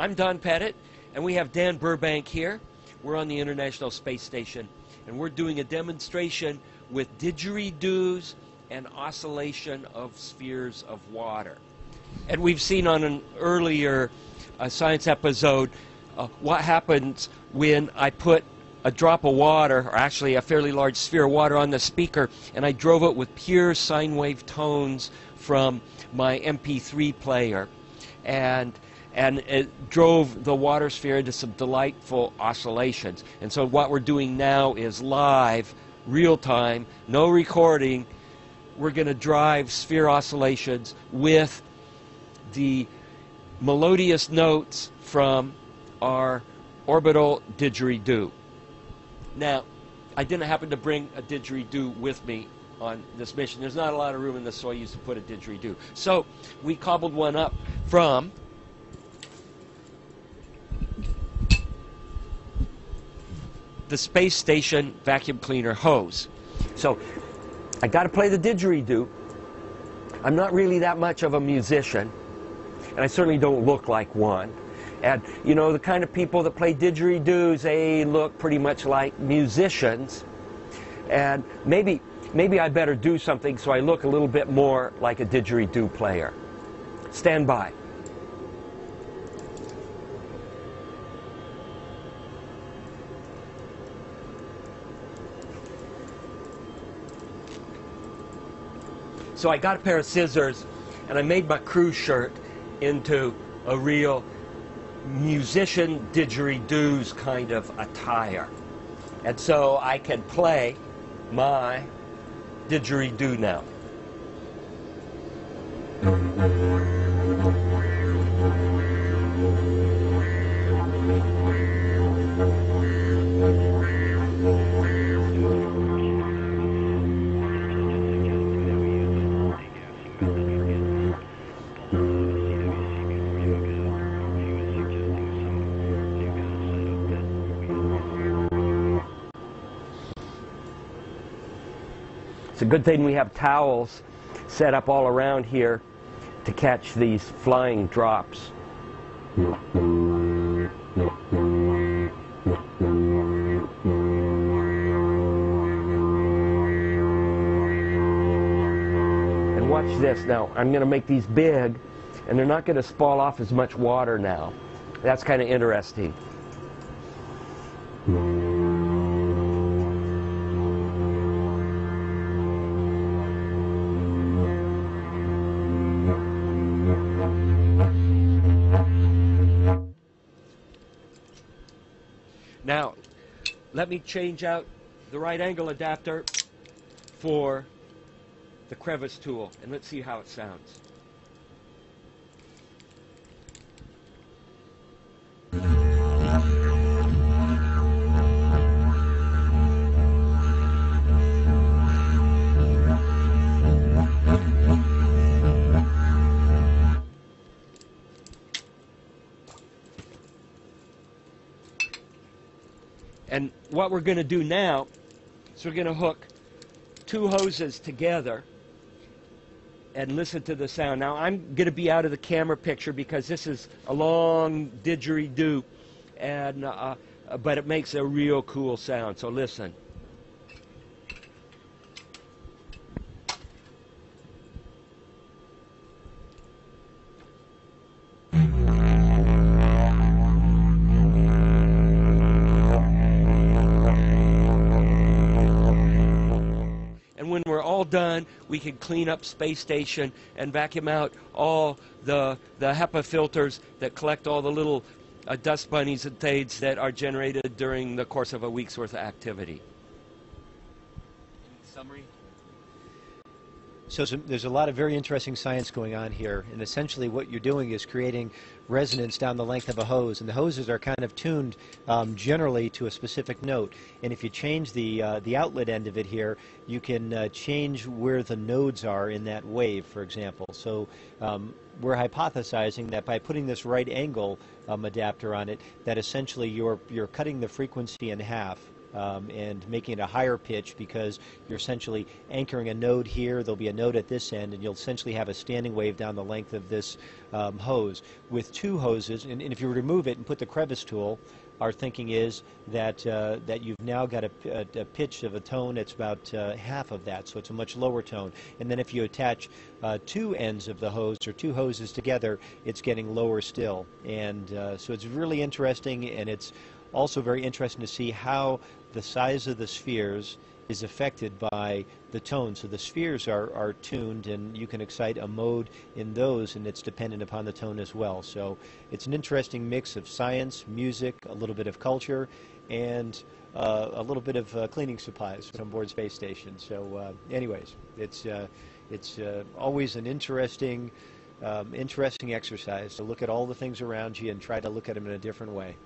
I'm Don Pettit, and we have Dan Burbank here. We're on the International Space Station, and we're doing a demonstration with didgeridoos and oscillation of spheres of water. And we've seen on an earlier science episode what happens when I put a drop of water, or actually a fairly large sphere of water, on the speaker, and I drove it with pure sine wave tones from my MP3 player. And it drove the water sphere into some delightful oscillations. And so what we're doing now is live, real time, no recording. We're going to drive sphere oscillations with the melodious notes from our orbital didgeridoo. Now, I didn't happen to bring a didgeridoo with me on this mission. There's not a lot of room in the Soyuz to put a didgeridoo. So we cobbled one up from the space station vacuum cleaner hose. So I got to play the didgeridoo. I'm not really that much of a musician, and I certainly don't look like one. And you know, the kind of people that play didgeridoos, they look pretty much like musicians. And maybe I better do something so I look a little bit more like a didgeridoo player. Stand by. So I got a pair of scissors, and I made my crew shirt into a real musician didgeridoos kind of attire. And so I can play my didgeridoo now. It's a good thing we have towels set up all around here to catch these flying drops. And watch this now. I'm going to make these big, and they're not going to spoil off as much water now. That's kind of interesting. Now, let me change out the right angle adapter for the crevice tool, and let's see how it sounds. And what we're going to do now is we're going to hook two hoses together and listen to the sound. Now, I'm going to be out of the camera picture because this is a long didgeridoo, and but it makes a real cool sound. So listen. When we're all done, we can clean up space station and vacuum out all the HEPA filters that collect all the little dust bunnies and things that are generated during the course of a week's worth of activity. Any summary? So there's a lot of very interesting science going on here, and essentially what you're doing is creating resonance down the length of a hose, and the hoses are kind of tuned generally to a specific note. And if you change the outlet end of it here, you can change where the nodes are in that wave, for example. So we're hypothesizing that by putting this right angle adapter on it, that essentially you're cutting the frequency in half. and making it a higher pitch because you're essentially anchoring a node here. There'll be a node at this end, and you'll essentially have a standing wave down the length of this hose. With two hoses, and if you remove it and put the crevice tool, our thinking is that that you've now got a pitch of a tone that's about half of that, so it's a much lower tone. And then if you attach two ends of the hose or two hoses together, it's getting lower still. And so it's really interesting, and it's also very interesting to see how the size of the spheres is affected by the tone. So the spheres are tuned, and you can excite a mode in those, and it's dependent upon the tone as well. So it's an interesting mix of science, music, a little bit of culture, and a little bit of cleaning supplies on board space station. So anyways, it's always an interesting exercise to look at all the things around you and try to look at them in a different way.